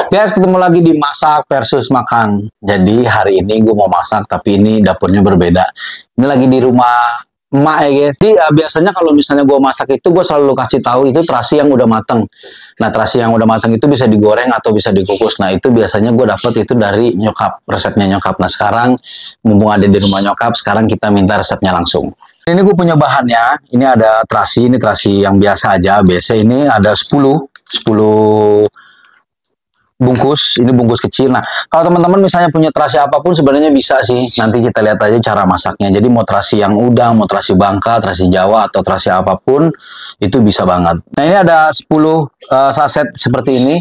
Guys, ketemu lagi di masak versus makan. Jadi hari ini gue mau masak, tapi ini dapurnya berbeda. Ini lagi di rumah emak ya guys. Jadi biasanya kalau misalnya gue masak itu gue selalu kasih tahu itu terasi yang udah mateng. Nah terasi yang udah mateng itu bisa digoreng atau bisa dikukus. Nah itu biasanya gue dapet itu dari nyokap, resepnya nyokap. Nah sekarang mumpung ada di rumah nyokap, sekarang kita minta resepnya langsung. Ini gue punya bahannya. Ini ada terasi, ini terasi yang biasa aja. Biasa ini ada 10 bungkus, ini bungkus kecil. Nah, kalau teman-teman misalnya punya terasi apapun sebenarnya bisa sih. Nanti kita lihat aja cara masaknya. Jadi mau terasi yang udang, mau terasi Bangka, terasi Jawa atau terasi apapun itu bisa banget. Nah, ini ada 10 saset seperti ini.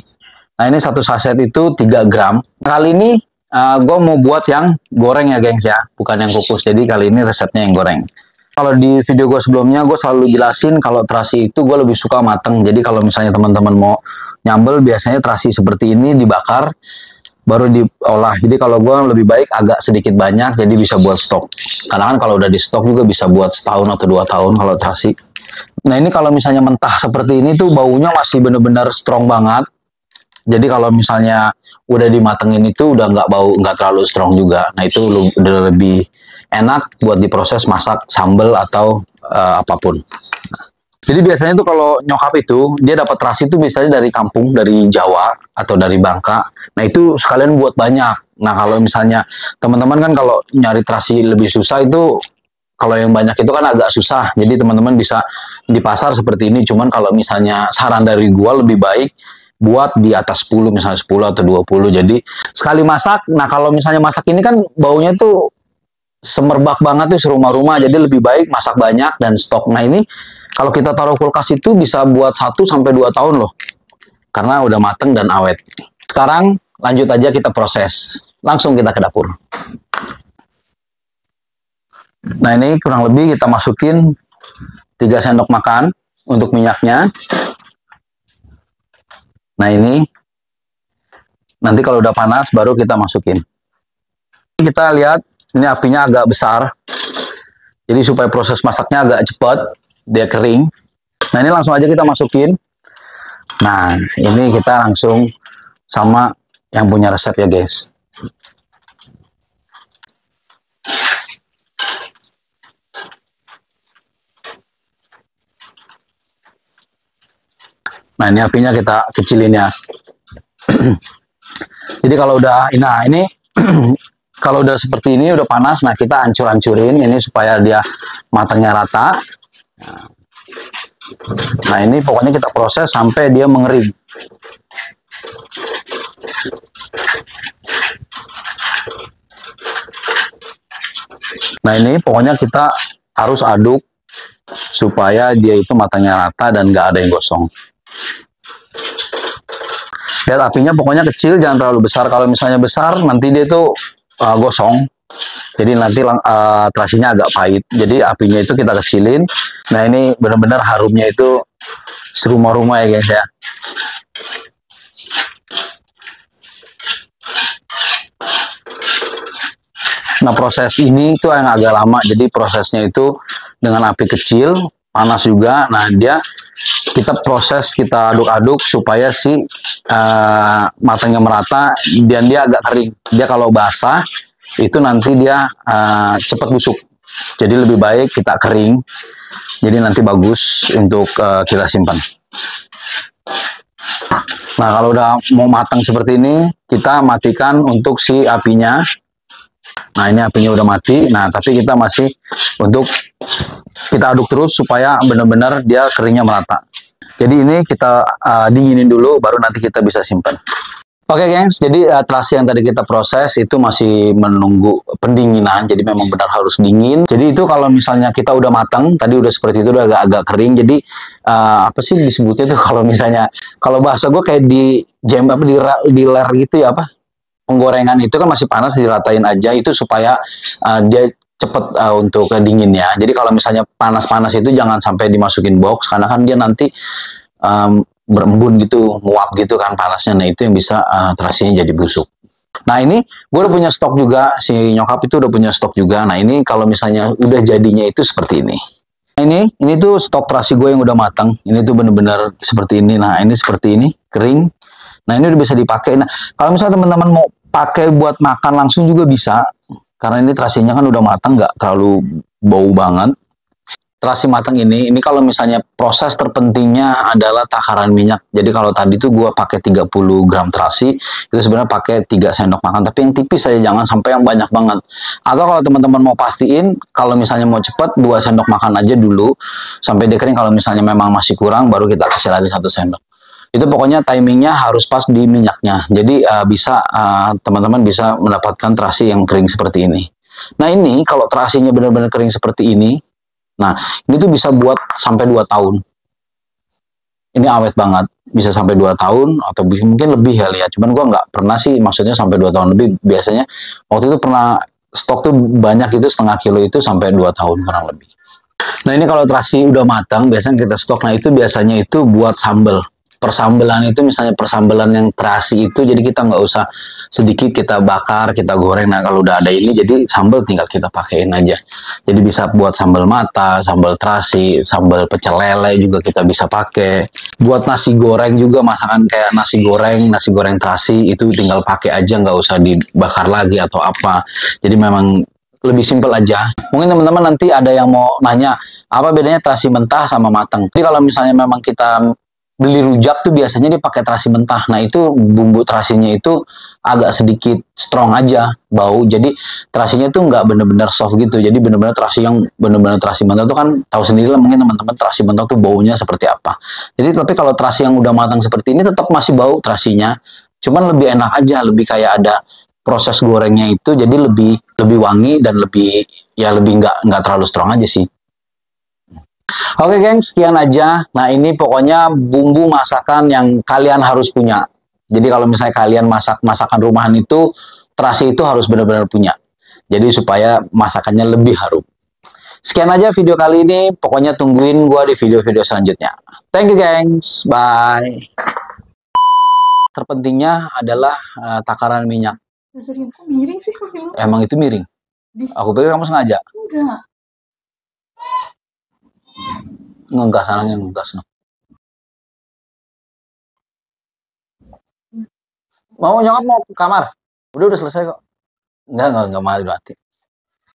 Nah, ini satu saset itu 3 gram. Kali ini gue mau buat yang goreng ya, gengs ya, bukan yang kukus. Jadi kali ini resepnya yang goreng. Kalau di video gue sebelumnya, gue selalu jelasin kalau terasi itu gue lebih suka mateng. Jadi kalau misalnya teman-teman mau nyambel, biasanya terasi seperti ini dibakar, baru diolah. Jadi kalau gue lebih baik agak sedikit banyak, jadi bisa buat stok. Karena kan kalau udah di stok juga bisa buat setahun atau 2 tahun kalau terasi. Nah ini kalau misalnya mentah seperti ini tuh baunya masih bener-bener strong banget. Jadi kalau misalnya udah dimatengin itu udah nggak bau, nggak terlalu strong juga. Nah itu udah lebih enak buat diproses masak sambal atau apapun. Jadi biasanya tuh kalau nyokap itu dia dapat terasi itu biasanya dari kampung, dari Jawa atau dari Bangka. Nah itu sekalian buat banyak. Nah kalau misalnya teman-teman kan kalau nyari terasi lebih susah itu, kalau yang banyak itu kan agak susah. Jadi teman-teman bisa di pasar seperti ini. Cuman kalau misalnya saran dari gua lebih baik buat di atas 10, misalnya 10 atau 20. Jadi sekali masak. Nah kalau misalnya masak ini kan baunya tuh semerbak banget tuh serumah-rumah, jadi lebih baik masak banyak dan stok. Nah ini kalau kita taruh kulkas itu bisa buat 1 sampai 2 tahun loh, karena udah mateng dan awet. Sekarang lanjut aja kita proses, langsung kita ke dapur. Nah ini kurang lebih kita masukin 3 sendok makan untuk minyaknya. Nah ini nanti kalau udah panas baru kita masukin. Kita lihat ini apinya agak besar, jadi supaya proses masaknya agak cepat, dia kering. Nah ini langsung aja kita masukin. Nah ini kita langsung sama yang punya resep ya guys. Nah ini apinya kita kecilin ya. Jadi kalau udah, nah ini kalau udah seperti ini, udah panas, nah kita hancur-hancurin ini supaya dia matangnya rata. Nah ini pokoknya kita proses sampai dia mengering. Nah ini pokoknya kita harus aduk supaya dia itu matangnya rata dan nggak ada yang gosong. Lihat apinya pokoknya kecil, jangan terlalu besar. Kalau misalnya besar nanti dia itu gosong, jadi nanti terasinya agak pahit. Jadi apinya itu kita kecilin. Nah ini benar-benar harumnya itu serumah-rumah ya guys ya. Nah proses ini itu yang agak lama, jadi prosesnya itu dengan api kecil, panas juga. Nah kita proses, kita aduk-aduk supaya si matangnya merata dan dia agak kering. Dia kalau basah itu nanti dia cepat busuk. Jadi lebih baik kita kering. Jadi nanti bagus untuk kita simpan. Nah kalau udah mau matang seperti ini, kita matikan untuk si apinya. Nah ini apinya udah mati. Nah tapi kita masih kita aduk terus supaya benar-benar dia keringnya merata. Jadi ini kita dinginin dulu, baru nanti kita bisa simpan. Oke gengs, jadi terasi yang tadi kita proses itu masih menunggu pendinginan, jadi memang benar harus dingin. Jadi itu kalau misalnya kita udah matang, tadi udah seperti itu, udah agak-agak kering. Jadi apa sih disebutnya tuh kalau misalnya, kalau bahasa gue kayak di jam apa di ler gitu ya, apa penggorengan itu kan masih panas, diratain aja itu supaya dia cepet untuk dingin ya. Jadi kalau misalnya panas-panas itu jangan sampai dimasukin box, karena kan dia nanti berembun gitu, nguap gitu kan panasnya. Nah itu yang bisa terasinya jadi busuk. Nah ini gue udah punya stok juga, si nyokap itu udah punya stok juga. Nah ini kalau misalnya udah jadinya itu seperti ini. Nah ini tuh stok terasi gue yang udah matang. Ini tuh bener-bener seperti ini. Nah ini seperti ini, kering. Nah, ini udah bisa dipakai. Nah, kalau misalnya teman-teman mau pakai buat makan langsung juga bisa, karena ini terasinya kan udah matang, nggak terlalu bau banget. Terasi matang ini kalau misalnya proses terpentingnya adalah takaran minyak. Jadi kalau tadi tuh gua pakai 30 gram terasi, itu sebenarnya pakai 3 sendok makan. Tapi yang tipis saja, jangan sampai yang banyak banget. Atau kalau teman-teman mau pastiin, kalau misalnya mau cepet, 2 sendok makan aja dulu, sampai dia kering. Kalau misalnya memang masih kurang, baru kita kasih lagi 1 sendok. Itu pokoknya timingnya harus pas di minyaknya. Jadi teman-teman bisa mendapatkan terasi yang kering seperti ini. Nah, ini kalau terasinya benar-benar kering seperti ini, nah, ini tuh bisa buat sampai 2 tahun. Ini awet banget. Bisa sampai 2 tahun atau mungkin lebih kali ya. Cuman gua nggak pernah sih, maksudnya sampai 2 tahun lebih. Biasanya waktu itu pernah stok tuh banyak, itu setengah kilo itu sampai 2 tahun kurang lebih. Nah, ini kalau terasi udah matang, biasanya kita stok. Nah, itu biasanya itu buat sambal. Persambelan itu misalnya persambelan yang terasi itu, jadi kita nggak usah sedikit kita bakar, kita goreng. Nah, kalau udah ada ini, jadi sambal tinggal kita pakein aja. Jadi bisa buat sambal mata, sambal terasi, sambal pecel lele juga kita bisa pakai. Buat nasi goreng juga, masakan kayak nasi goreng terasi, itu tinggal pakai aja, nggak usah dibakar lagi atau apa. Jadi memang lebih simpel aja. Mungkin teman-teman nanti ada yang mau nanya, apa bedanya terasi mentah sama matang. Jadi kalau misalnya memang kita beli rujak tuh biasanya dia pakai terasi mentah. Nah, itu bumbu terasinya itu agak sedikit strong aja bau. Jadi terasinya tuh nggak bener-bener soft gitu. Jadi bener-bener terasi yang bener-bener terasi mentah tuh kan tahu sendiri lah mungkin teman-teman, terasi mentah tuh baunya seperti apa. Jadi tapi kalau terasi yang udah matang seperti ini tetap masih bau terasinya. Cuman lebih enak aja, lebih kayak ada proses gorengnya itu, jadi lebih lebih wangi dan lebih, ya lebih nggak terlalu strong aja sih. Oke geng, sekian aja. Nah, ini pokoknya bumbu masakan yang kalian harus punya. Jadi kalau misalnya kalian masak masakan rumahan itu, terasi itu harus benar-benar punya. Jadi supaya masakannya lebih harum. Sekian aja video kali ini. Pokoknya tungguin gua di video-video selanjutnya. Thank you gengs. Bye. Terpentingnya adalah takaran minyak. Kok miring sih kok film? Emang itu miring? Aku pikir kamu sengaja. Enggak. Ngegas, anaknya ngegas. No. Mau nyokap mau ke kamar? Udah selesai kok. Enggak mau, mati.